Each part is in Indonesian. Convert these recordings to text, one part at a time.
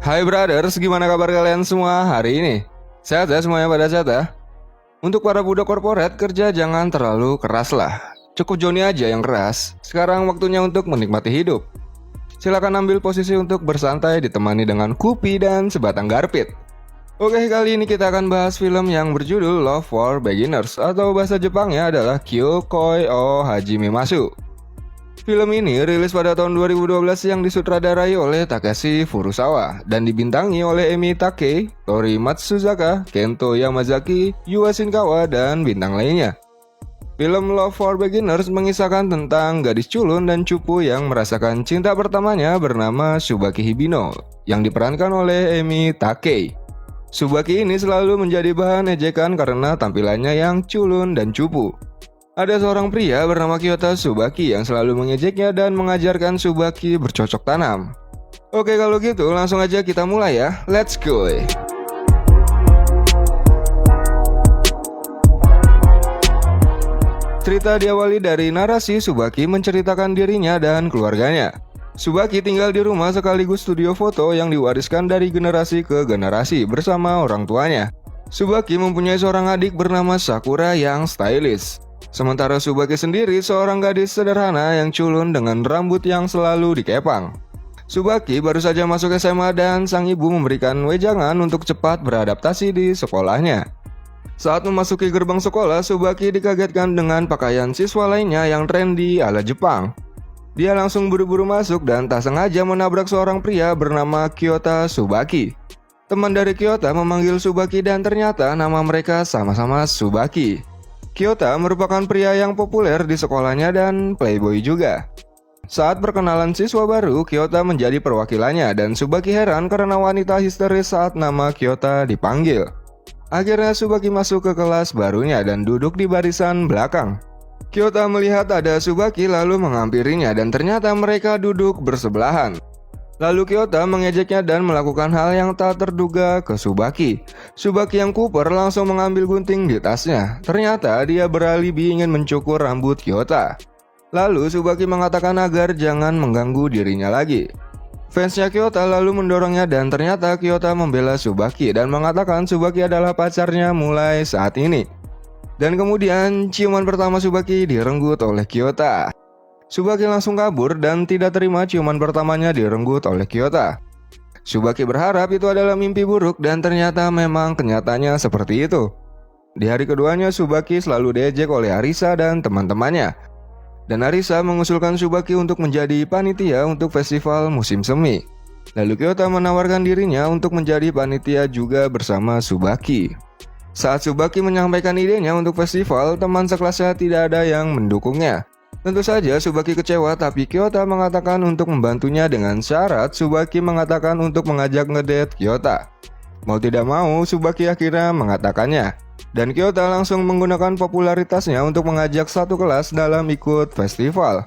Hai brothers, gimana kabar kalian semua hari ini? Sehat ya semuanya pada sehat ya? Untuk para budak korporat, kerja jangan terlalu keras lah. Cukup Joni aja yang keras. Sekarang waktunya untuk menikmati hidup. Silakan ambil posisi untuk bersantai ditemani dengan kopi dan sebatang garpit. Oke, kali ini kita akan bahas film yang berjudul Love for Beginners atau bahasa Jepangnya adalah Kyokoi o Hajime Masu. Film ini rilis pada tahun 2012 yang disutradarai oleh Takashi Furusawa dan dibintangi oleh Emi Takei, Tori Matsuzaka, Kento Yamazaki, Yua Shinkawa, dan bintang lainnya. Film Love for Beginners mengisahkan tentang gadis culun dan cupu yang merasakan cinta pertamanya bernama Tsubaki Hibino yang diperankan oleh Emi Takei. Tsubaki ini selalu menjadi bahan ejekan karena tampilannya yang culun dan cupu. Ada seorang pria bernama Kyota Tsubaki yang selalu mengejeknya dan mengajarkan Tsubaki bercocok tanam. Oke, kalau gitu langsung aja kita mulai ya. Let's go. Cerita diawali dari narasi Tsubaki menceritakan dirinya dan keluarganya. Tsubaki tinggal di rumah sekaligus studio foto yang diwariskan dari generasi ke generasi bersama orang tuanya. Tsubaki mempunyai seorang adik bernama Sakura yang stylish. Sementara Tsubaki sendiri seorang gadis sederhana yang culun dengan rambut yang selalu dikepang. Tsubaki baru saja masuk SMA dan sang ibu memberikan wejangan untuk cepat beradaptasi di sekolahnya. Saat memasuki gerbang sekolah, Tsubaki dikagetkan dengan pakaian siswa lainnya yang trendy ala Jepang. Dia langsung buru-buru masuk dan tak sengaja menabrak seorang pria bernama Kyota Tsubaki. Teman dari Kyota memanggil Tsubaki dan ternyata nama mereka sama-sama Tsubaki. Kyota merupakan pria yang populer di sekolahnya dan playboy juga. Saat perkenalan siswa baru, Kyota menjadi perwakilannya dan Tsubaki heran karena wanita histeris saat nama Kyota dipanggil. Akhirnya Tsubaki masuk ke kelas barunya dan duduk di barisan belakang. Kyota melihat ada Tsubaki lalu menghampirinya dan ternyata mereka duduk bersebelahan. Lalu Kyota mengejeknya dan melakukan hal yang tak terduga ke Tsubaki. Tsubaki yang kuper langsung mengambil gunting di tasnya. Ternyata dia beralibi ingin mencukur rambut Kyota. Lalu Tsubaki mengatakan agar jangan mengganggu dirinya lagi. Fansnya Kyota lalu mendorongnya dan ternyata Kyota membela Tsubaki dan mengatakan Tsubaki adalah pacarnya mulai saat ini. Dan kemudian ciuman pertama Tsubaki direnggut oleh Kyota. Tsubaki langsung kabur dan tidak terima ciuman pertamanya direnggut oleh Kyota. Tsubaki berharap itu adalah mimpi buruk dan ternyata memang kenyataannya seperti itu. Di hari keduanya Tsubaki selalu diejek oleh Arisa dan teman-temannya. Dan Arisa mengusulkan Tsubaki untuk menjadi panitia untuk festival musim semi. Lalu Kyota menawarkan dirinya untuk menjadi panitia juga bersama Tsubaki. Saat Tsubaki menyampaikan idenya untuk festival, teman sekelasnya tidak ada yang mendukungnya. Tentu saja Tsubaki kecewa, tapi Kyota mengatakan untuk membantunya dengan syarat Tsubaki mengatakan untuk mengajak ngedate Kyota. Mau tidak mau, Tsubaki akhirnya mengatakannya. Dan Kyota langsung menggunakan popularitasnya untuk mengajak satu kelas dalam ikut festival.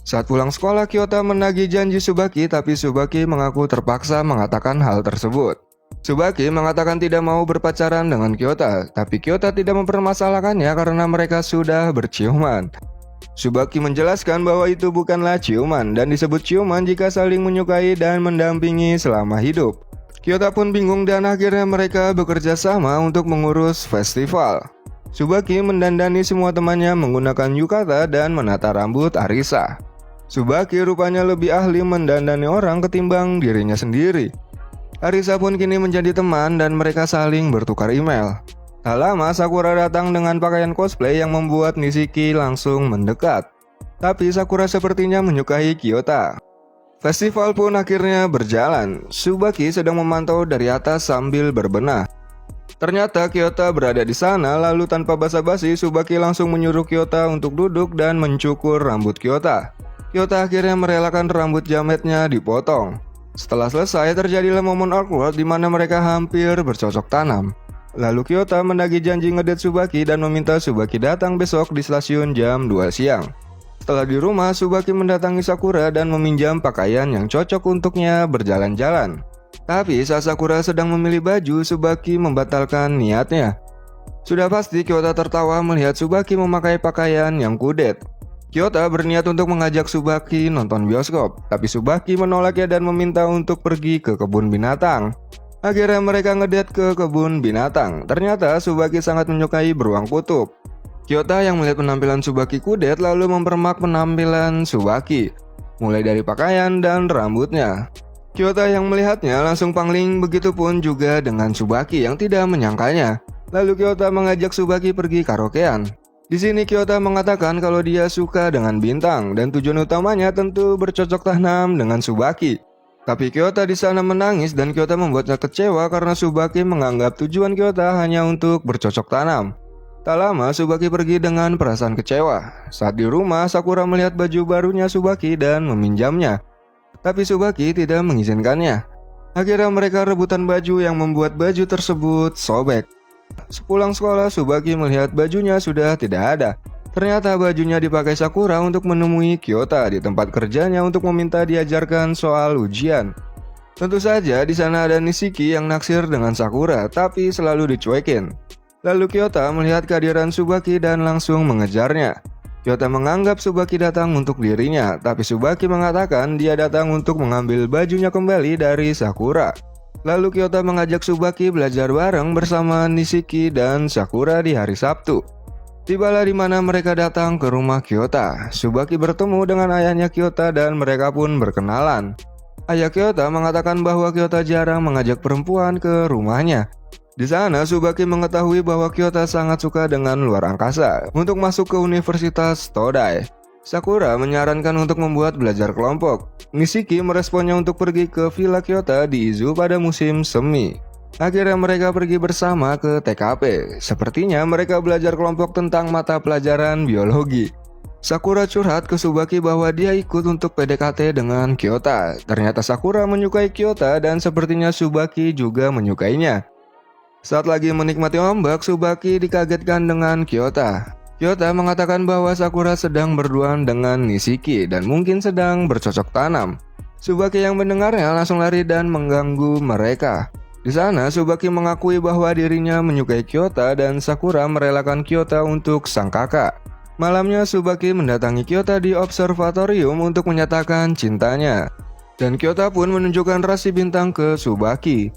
Saat pulang sekolah, Kyota menagih janji Tsubaki, tapi Tsubaki mengaku terpaksa mengatakan hal tersebut. Tsubaki mengatakan tidak mau berpacaran dengan Kyota, tapi Kyota tidak mempermasalahkannya karena mereka sudah berciuman. Tsubaki menjelaskan bahwa itu bukanlah ciuman dan disebut ciuman jika saling menyukai dan mendampingi selama hidup. Kyota pun bingung dan akhirnya mereka bekerja sama untuk mengurus festival. Tsubaki mendandani semua temannya menggunakan yukata dan menata rambut Arisa. Tsubaki rupanya lebih ahli mendandani orang ketimbang dirinya sendiri. Arisa pun kini menjadi teman dan mereka saling bertukar email. Tak lama Sakura datang dengan pakaian cosplay yang membuat Nishiki langsung mendekat. Tapi Sakura sepertinya menyukai Kyota. Festival pun akhirnya berjalan. Tsubaki sedang memantau dari atas sambil berbenah. Ternyata Kyota berada di sana, lalu tanpa basa-basi Tsubaki langsung menyuruh Kyota untuk duduk dan mencukur rambut Kyota. Kyota akhirnya merelakan rambut jametnya dipotong. Setelah selesai terjadilah momen awkward di mana mereka hampir bercocok tanam. Lalu Kyota menagih janji ngedate Tsubaki dan meminta Tsubaki datang besok di stasiun jam 2 siang. Setelah di rumah, Tsubaki mendatangi Sakura dan meminjam pakaian yang cocok untuknya berjalan-jalan. Tapi saat Sakura sedang memilih baju, Tsubaki membatalkan niatnya. Sudah pasti Kyota tertawa melihat Tsubaki memakai pakaian yang kudet. Kyota berniat untuk mengajak Tsubaki nonton bioskop, tapi Tsubaki menolaknya dan meminta untuk pergi ke kebun binatang. Akhirnya mereka ngedate ke kebun binatang. Ternyata Tsubaki sangat menyukai beruang kutub. Kyota yang melihat penampilan Tsubaki kudet lalu mempermak penampilan Tsubaki, mulai dari pakaian dan rambutnya. Kyota yang melihatnya langsung pangling, begitupun juga dengan Tsubaki yang tidak menyangkanya. Lalu Kyota mengajak Tsubaki pergi karaokean. Di sini Kyota mengatakan kalau dia suka dengan Bintang dan tujuan utamanya tentu bercocok tanam dengan Tsubaki. Tapi Kyota di sana menangis dan Kyota membuatnya kecewa karena Tsubaki menganggap tujuan Kyota hanya untuk bercocok tanam. Tak lama Tsubaki pergi dengan perasaan kecewa. Saat di rumah, Sakura melihat baju barunya Tsubaki dan meminjamnya. Tapi Tsubaki tidak mengizinkannya. Akhirnya mereka rebutan baju yang membuat baju tersebut sobek. Sepulang sekolah, Tsubaki melihat bajunya sudah tidak ada. Ternyata bajunya dipakai Sakura untuk menemui Kyota di tempat kerjanya untuk meminta diajarkan soal ujian. Tentu saja di sana ada Nishiki yang naksir dengan Sakura, tapi selalu dicuekin. Lalu Kyota melihat kehadiran Tsubaki dan langsung mengejarnya. Kyota menganggap Tsubaki datang untuk dirinya, tapi Tsubaki mengatakan dia datang untuk mengambil bajunya kembali dari Sakura. Lalu Kyota mengajak Tsubaki belajar bareng bersama Nishiki dan Sakura di hari Sabtu. Tibalah di mana mereka datang ke rumah Kyota. Tsubaki bertemu dengan ayahnya Kyota dan mereka pun berkenalan. Ayah Kyota mengatakan bahwa Kyota jarang mengajak perempuan ke rumahnya. Di sana Tsubaki mengetahui bahwa Kyota sangat suka dengan luar angkasa untuk masuk ke Universitas Todai. Sakura menyarankan untuk membuat belajar kelompok. Nishiki meresponnya untuk pergi ke Villa Kyota di Izu pada musim semi. Akhirnya mereka pergi bersama ke TKP. Sepertinya mereka belajar kelompok tentang mata pelajaran biologi. Sakura curhat ke Tsubaki bahwa dia ikut untuk PDKT dengan Kyota. Ternyata Sakura menyukai Kyota dan sepertinya Tsubaki juga menyukainya. Saat lagi menikmati ombak, Tsubaki dikagetkan dengan Kyota. Kyota mengatakan bahwa Sakura sedang berduaan dengan Nishiki dan mungkin sedang bercocok tanam. Tsubaki yang mendengarnya langsung lari dan mengganggu mereka. Di sana Tsubaki mengakui bahwa dirinya menyukai Kyota dan Sakura merelakan Kyota untuk sang kakak. Malamnya Tsubaki mendatangi Kyota di observatorium untuk menyatakan cintanya. Dan Kyota pun menunjukkan rasi bintang ke Tsubaki.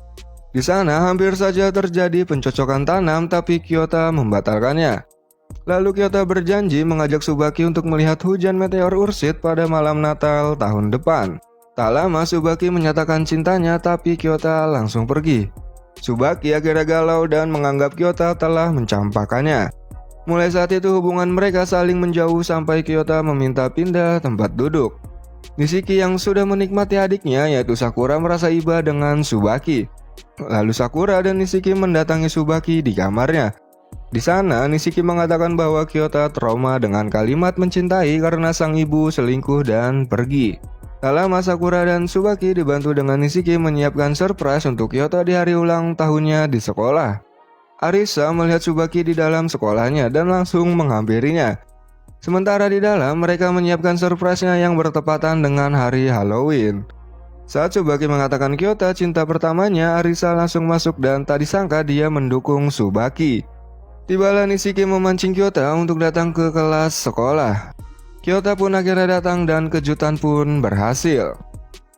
Di sana hampir saja terjadi pencocokan tanam tapi Kyota membatalkannya. Lalu Kyota berjanji mengajak Tsubaki untuk melihat hujan meteor Ursid pada malam Natal tahun depan. Tak lama Tsubaki menyatakan cintanya tapi Kyota langsung pergi. Tsubaki akhirnya galau dan menganggap Kyota telah mencampakkannya. Mulai saat itu hubungan mereka saling menjauh sampai Kyota meminta pindah tempat duduk. Nishiki yang sudah menikmati adiknya yaitu Sakura merasa iba dengan Tsubaki. Lalu Sakura dan Nishiki mendatangi Tsubaki di kamarnya. Di sana, Nishiki mengatakan bahwa Kyota trauma dengan kalimat mencintai karena sang ibu selingkuh dan pergi. Tak lama Sakura dan Tsubaki dibantu dengan Nishiki menyiapkan surprise untuk Kyota di hari ulang tahunnya di sekolah. Arisa melihat Tsubaki di dalam sekolahnya dan langsung menghampirinya. Sementara di dalam, mereka menyiapkan surprise-nya yang bertepatan dengan hari Halloween. Saat Tsubaki mengatakan Kyota cinta pertamanya, Arisa langsung masuk dan tak disangka dia mendukung Tsubaki. Tibalah Nishiki memancing Kyota untuk datang ke kelas sekolah. Kyota pun akhirnya datang dan kejutan pun berhasil.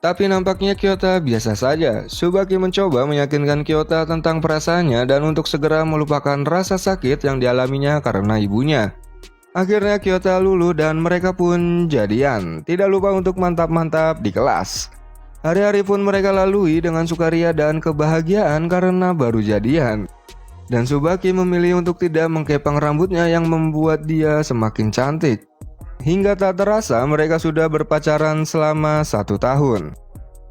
Tapi nampaknya Kyota biasa saja. Tsubaki mencoba meyakinkan Kyota tentang perasaannya dan untuk segera melupakan rasa sakit yang dialaminya karena ibunya. Akhirnya Kyota luluh dan mereka pun jadian. Tidak lupa untuk mantap-mantap di kelas. Hari-hari pun mereka lalui dengan sukaria dan kebahagiaan karena baru jadian. Dan Tsubaki memilih untuk tidak mengkepang rambutnya yang membuat dia semakin cantik. Hingga tak terasa mereka sudah berpacaran selama 1 tahun.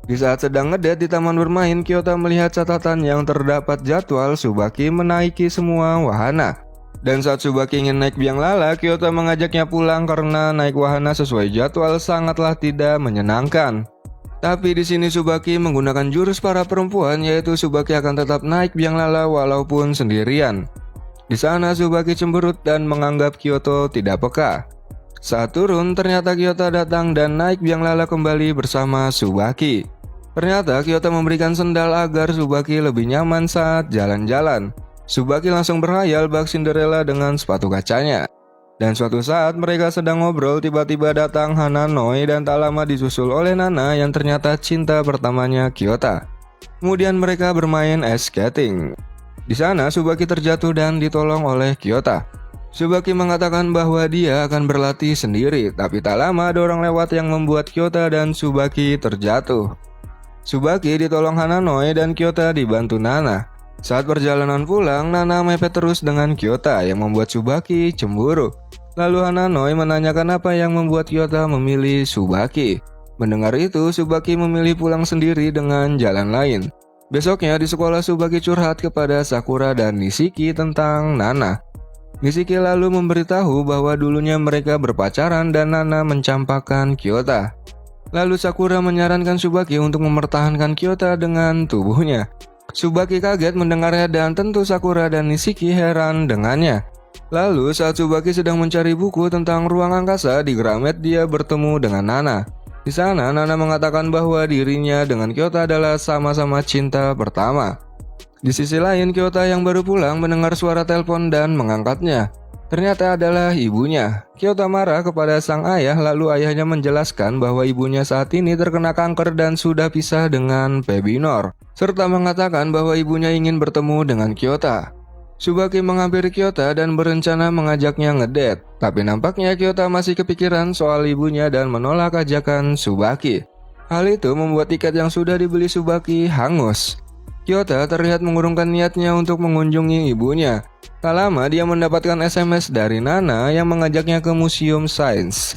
Di saat sedang ngedate di taman bermain, Kyota melihat catatan yang terdapat jadwal Tsubaki menaiki semua wahana. Dan saat Tsubaki ingin naik biang lala, Kyota mengajaknya pulang karena naik wahana sesuai jadwal sangatlah tidak menyenangkan. Tapi di sini Tsubaki menggunakan jurus para perempuan, yaitu Tsubaki akan tetap naik biang lala walaupun sendirian. Di sana Tsubaki cemberut dan menganggap Kyoto tidak peka. Saat turun, ternyata Kyota datang dan naik biang lala kembali bersama Tsubaki. Ternyata Kyota memberikan sendal agar Tsubaki lebih nyaman saat jalan-jalan. Tsubaki langsung berhayal bak Cinderella dengan sepatu kacanya. Dan suatu saat mereka sedang ngobrol, tiba-tiba datang Hananoi dan tak lama disusul oleh Nana yang ternyata cinta pertamanya Kyota. Kemudian mereka bermain ice skating. Di sana Tsubaki terjatuh dan ditolong oleh Kyota. Tsubaki mengatakan bahwa dia akan berlatih sendiri, tapi tak lama ada orang lewat yang membuat Kyota dan Tsubaki terjatuh. Tsubaki ditolong Hananoi dan Kyota dibantu Nana. Saat perjalanan pulang, Nana mepet terus dengan Kyota yang membuat Tsubaki cemburu. Lalu Hananoi menanyakan apa yang membuat Kyota memilih Tsubaki. Mendengar itu, Tsubaki memilih pulang sendiri dengan jalan lain. Besoknya di sekolah, Tsubaki curhat kepada Sakura dan Nishiki tentang Nana. Nishiki lalu memberitahu bahwa dulunya mereka berpacaran dan Nana mencampakkan Kyota. Lalu Sakura menyarankan Tsubaki untuk mempertahankan Kyota dengan tubuhnya. Tsubaki kaget mendengarnya dan tentu Sakura dan Nishiki heran dengannya. Lalu saat Tsubaki sedang mencari buku tentang ruang angkasa di Gramet, dia bertemu dengan Nana. Di sana Nana mengatakan bahwa dirinya dengan Kyota adalah sama-sama cinta pertama. Di sisi lain, Kyota yang baru pulang mendengar suara telepon dan mengangkatnya. Ternyata adalah ibunya. Kyota marah kepada sang ayah, lalu ayahnya menjelaskan bahwa ibunya saat ini terkena kanker dan sudah pisah dengan Febinor, serta mengatakan bahwa ibunya ingin bertemu dengan Kyota. Tsubaki menghampiri Kyota dan berencana mengajaknya ngedate, tapi nampaknya Kyota masih kepikiran soal ibunya dan menolak ajakan Tsubaki. Hal itu membuat tiket yang sudah dibeli Tsubaki hangus. Kyota terlihat mengurungkan niatnya untuk mengunjungi ibunya. Tak lama dia mendapatkan SMS dari Nana yang mengajaknya ke Museum Sains.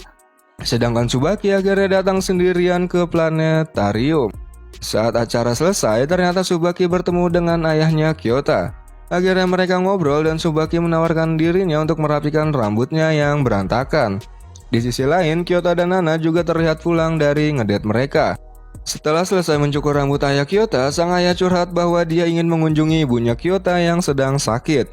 Sedangkan Tsubaki akhirnya datang sendirian ke planetarium. Saat acara selesai, ternyata Tsubaki bertemu dengan ayahnya Kyota. Akhirnya mereka ngobrol dan Tsubaki menawarkan dirinya untuk merapikan rambutnya yang berantakan. Di sisi lain, Kyota dan Nana juga terlihat pulang dari ngedate mereka. Setelah selesai mencukur rambut ayah Kyota, sang ayah curhat bahwa dia ingin mengunjungi ibunya Kyota yang sedang sakit.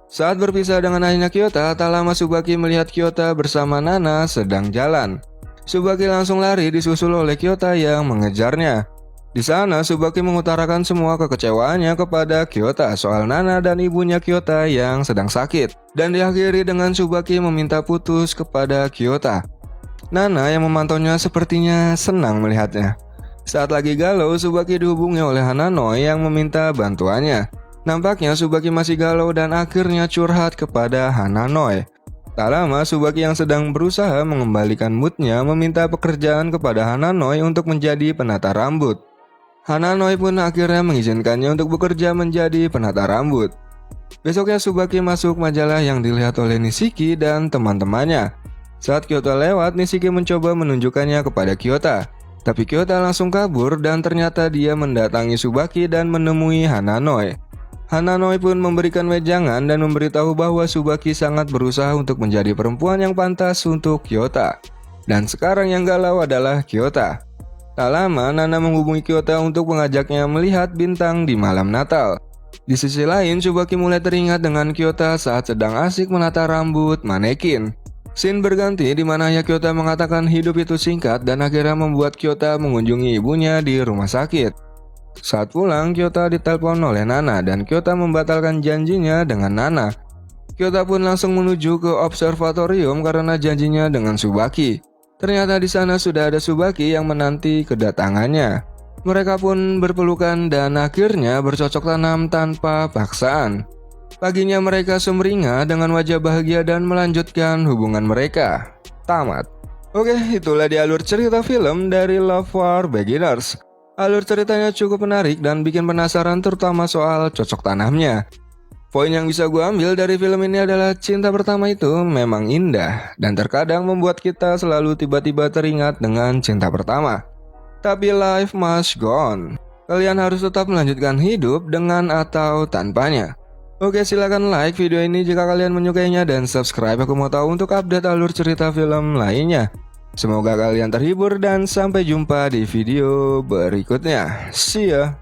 Saat berpisah dengan ayahnya Kyota, tak lama Tsubaki melihat Kyota bersama Nana sedang jalan. Tsubaki langsung lari disusul oleh Kyota yang mengejarnya. Di sana, Tsubaki mengutarakan semua kekecewaannya kepada Kyota soal Nana dan ibunya Kyota yang sedang sakit. Dan diakhiri dengan Tsubaki meminta putus kepada Kyota. Nana yang memantaunya sepertinya senang melihatnya. Saat lagi galau, Tsubaki dihubungi oleh Hananoi yang meminta bantuannya. Nampaknya Tsubaki masih galau dan akhirnya curhat kepada Hananoi. Tak lama, Tsubaki yang sedang berusaha mengembalikan moodnya meminta pekerjaan kepada Hananoi untuk menjadi penata rambut. Hananoi pun akhirnya mengizinkannya untuk bekerja menjadi penata rambut. Besoknya Tsubaki masuk majalah yang dilihat oleh Nishiki dan teman-temannya. Saat Kyota lewat, Nishiki mencoba menunjukkannya kepada Kyota. Tapi Kyota langsung kabur dan ternyata dia mendatangi Tsubaki dan menemui Hananoi. Hananoi pun memberikan wejangan dan memberitahu bahwa Tsubaki sangat berusaha untuk menjadi perempuan yang pantas untuk Kyota. Dan sekarang yang galau adalah Kyota. Tak lama, Nana menghubungi Kyota untuk mengajaknya melihat bintang di malam Natal. Di sisi lain, Tsubaki mulai teringat dengan Kyota saat sedang asik menata rambut manekin. Scene berganti di mana ayah Kyota mengatakan hidup itu singkat dan akhirnya membuat Kyota mengunjungi ibunya di rumah sakit. Saat pulang, Kyota ditelepon oleh Nana dan Kyota membatalkan janjinya dengan Nana. Kyota pun langsung menuju ke observatorium karena janjinya dengan Tsubaki. Ternyata di sana sudah ada Tsubaki yang menanti kedatangannya. Mereka pun berpelukan dan akhirnya bercocok tanam tanpa paksaan. Paginya mereka sumringah dengan wajah bahagia dan melanjutkan hubungan mereka. Tamat. Oke, itulah di alur cerita film dari Love for Beginners. Alur ceritanya cukup menarik dan bikin penasaran terutama soal cocok tanamnya. Poin yang bisa gue ambil dari film ini adalah cinta pertama itu memang indah dan terkadang membuat kita selalu tiba-tiba teringat dengan cinta pertama. Tapi life must go on. Kalian harus tetap melanjutkan hidup dengan atau tanpanya. Oke, silakan like video ini jika kalian menyukainya dan subscribe aku mau tahu untuk update alur cerita film lainnya. Semoga kalian terhibur dan sampai jumpa di video berikutnya. See ya.